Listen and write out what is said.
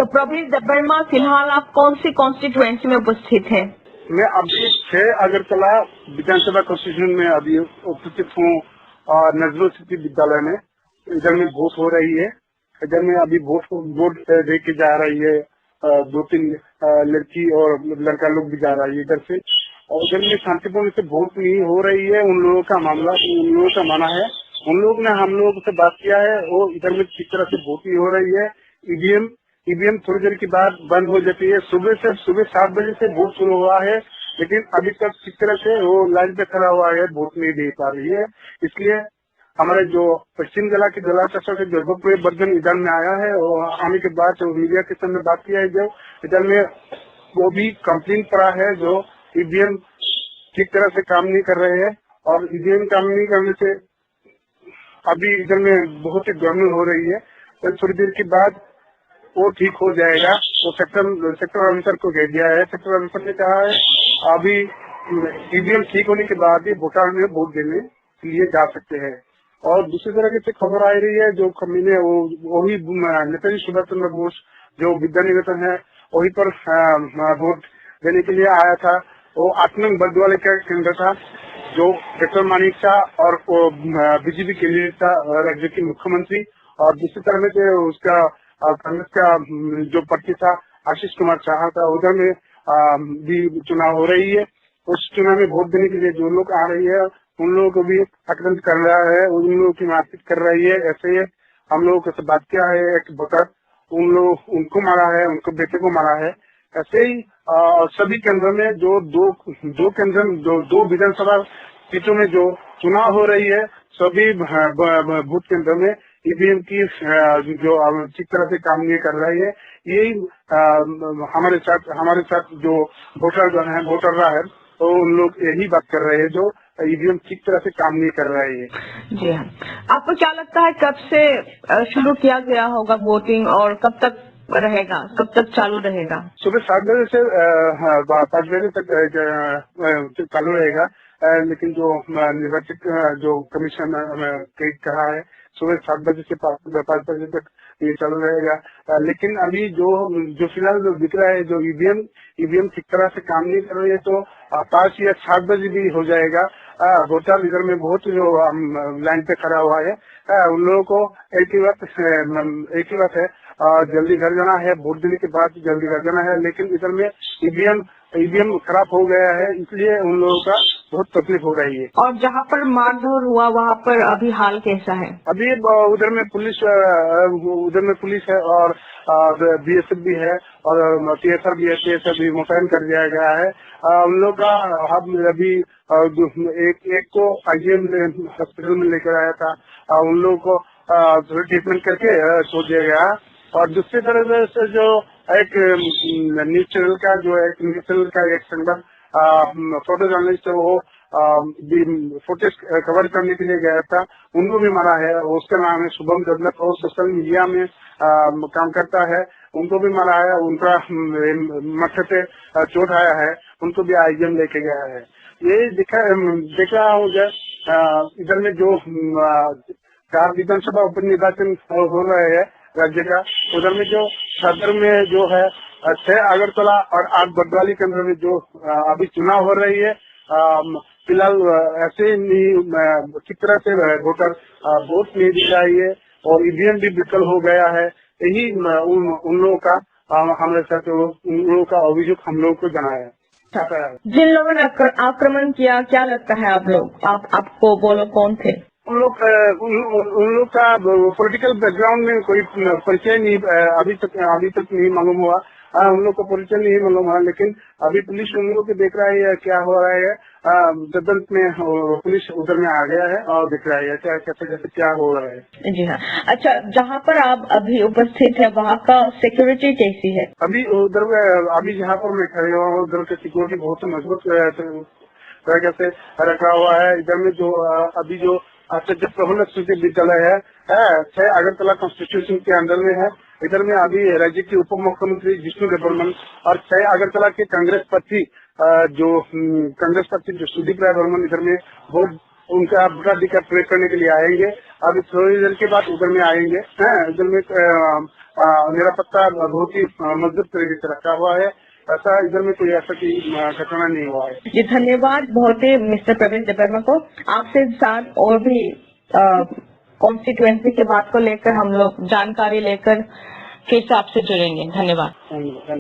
प्रवीण वर्मा, फिलहाल आप कौन सी कॉन्स्टिट्यूएंसी में उपस्थित हैं? मैं अभी 6 अगरतला विधानसभा कॉन्स्टिट्यूशन में अभी उपस्थित हूँ और नजरुल सिटी विद्यालय में। इधर में वोट हो रही है। इधर में अभी वोट दे के जा रही है। 2-3 लड़की और लड़का लोग भी जा रहा है इधर से। और इधर में शांतिपूर्ण से वोट नहीं हो रही है। उन लोगों का मामला, उन लोगों का माना है। उन लोग ने हम लोगों से बात किया है और इधर में किस तरह से वोट नहीं हो रही है। ईवीएम थोड़ी देर के बाद बंद हो जाती है। सुबह 7 बजे से वोट शुरू हुआ है, लेकिन अभी तक किस तरह से वो लाइन पे खड़ा हुआ है, वोट नहीं दे पा रही है। इसलिए हमारे जो पश्चिम जिला के जिला शासक से जगदीप वर्धन इधर में आया है और आने के बाद मीडिया के सामने बात किया है। जो इधर में वो भी कंप्लेन करा है जो ईवीएम ठीक तरह से काम नहीं कर रहे हैं और ईवीएम काम नहीं करने से अभी इधर में बहुत ही गड़बड़ हो रही है। तो थोड़ी देर के बाद वो ठीक हो जाएगा। तो सेक्टर ऑफिसर को कह दिया है। सेक्टर ऑफिसर ने कहा है अभी ईवीएम ठीक होने के बाद ही वोटर में वोट देने के लिए जा सकते हैं। और दूसरी तरह से खबर आ रही है जो कमीने वही नेताजी सुभाष चंद्र बोस जो विद्यानिकेतन है वहीं पर वोट देने के लिए आया था। वो 8 नंबर बरद्वाले का केंद्र था जो डॉक्टर मानिक शाह और बीजेपी कैंडिडेट था राज्य के मुख्यमंत्री। और दूसरी तरफ से उसका कांग्रेस का जो पार्टी था आशीष कुमार शाह था। उधर में भी चुनाव हो रही है। उस चुनाव में वोट देने के लिए जो लोग आ रही है उन लोगों को भी आक्रमण कर रहा है, उन लोगों की मारपीट कर रही है। ऐसे ही हम लोगों से बात किया है। एक वोटर उनको मारा है, उनको बेटे को मारा है। ऐसे ही सभी केंद्रों में जो दो विधानसभा सीटों में जो चुनाव हो रही है सभी बूथ केंद्रों में ईवीएम की जो ठीक तरह से काम नहीं कर रही है। यही हमारे साथ जो वोटर रहा है तो उन लोग यही बात कर रहे हैं जो ईवीएम ठीक तरह से काम नहीं कर रही है। जी हाँ, आपको क्या लगता है कब से शुरू किया गया होगा वोटिंग और कब तक रहेगा, कब तक चालू रहेगा? सुबह 7 बजे से 5 बजे तक चालू रहेगा। लेकिन जो निर्वाचित जो कमीशन कहा है सुबह 7 बजे से 5 बजे तक ये चालू रहेगा। लेकिन अभी जो फिलहाल जो दिख रहा है जो ईवीएम ठीक तरह से काम नहीं कर रही है तो 5 या 7 बजे भी हो जाएगा। वोटर इधर में बहुत जो लाइन पे खड़ा हुआ है उन लोगों को एक ही बात है जल्दी घर जाना है। वोट देने के बाद जल्दी घर जाना है। लेकिन इधर में ईवीएम खराब हो गया है, इसलिए उन लोगों का बहुत तकलीफ हो रही है। और जहाँ पर मारधोर हुआ वहाँ पर अभी हाल कैसा है? अभी उधर में पुलिस है और बीएसएफ भी है और टीएसआर भी है। टीएसआर भी मुतयन कर दिया गया है। उन लोग का अभी एक को आईजीएम हॉस्पिटल में लेकर आया था। उन लोगों को ट्रीटमेंट करके छोड़ दिया गया। और दूसरी तरह से जो एक न्यूज चैनल का एक संगठन फोटो जर्नलिस्ट है वो फुटेज कवर करने के लिए गया था, उनको भी मारा है। उसका नाम है शुभम जगन्नाथ और सोशल मीडिया में काम करता है, उनको भी मारा है। उनका मत्थे पे चोट आया है, उनको भी आईजीएम लेके गया है। ये देख रहा हूँ इधर में जो 4 विधानसभा उप निर्वाचन हो रहे हैं राज्य का, उधर में जो सदर में जो है 6 अगरतला और 8 बरद्वाली केंद्र में जो अभी चुनाव हो रही है फिलहाल ऐसे नहीं ठीक तरह से वोटर वोट नहीं दी रही है और ईवीएम भी विकल हो गया है। यही उन लोगों का हमारे साथ उन लोगों का अभियोग हम लोगों को जनाया। जिन लोगों ने आक्रमण किया, क्या लगता है आपको बोलो कौन थे? उन लोग का पॉलिटिकल बैकग्राउंड में कोई परिचय नहीं अभी तक नहीं मालूम हुआ। उन लोग को परिचय नहीं मालूम हुआ। लेकिन अभी पुलिस उन लोगों को देख रहा है क्या हो रहा है। तदंत में पुलिस उधर में आ गया है और देख रहा है कैसे क्या हो रहा है। जी हाँ, अच्छा, जहाँ पर आप अभी उपस्थित है वहाँ का सिक्योरिटी कैसी है? अभी जहाँ पर मैं खड़े हुआ हूँ उधर की सिक्योरिटी बहुत मजबूत तरीके से रखा हुआ है। इधर में जो अभी जो प्रफुल्ल विद्यालय है 6 अगरतला कॉन्स्टिट्यूशन के अंदर में है। इधर में अभी राज्य के उप मुख्यमंत्री जिष्णु देवबर्मन और 6 अगरतला के कांग्रेस प्रार्थी जो सुदीप राय बर्मन इधर में वोट उनका वोटाधिकार प्रयोग करने के लिए आएंगे। अभी थोड़ी देर के बाद उधर में आएंगे। उधर में निरापत्ता बहुत ही मजबूत तरीके से रखा हुआ है। ऐसा इधर में कोई ऐसा की घटना नहीं हुआ है। जी धन्यवाद बहुत ही मिस्टर प्रवीण देबबर्मा को। आपसे साथ और भी कॉन्स्टिट्यूएंसी के बात को लेकर हम लोग जानकारी लेकर के हिसाब से जुड़ेंगे। धन्यवाद।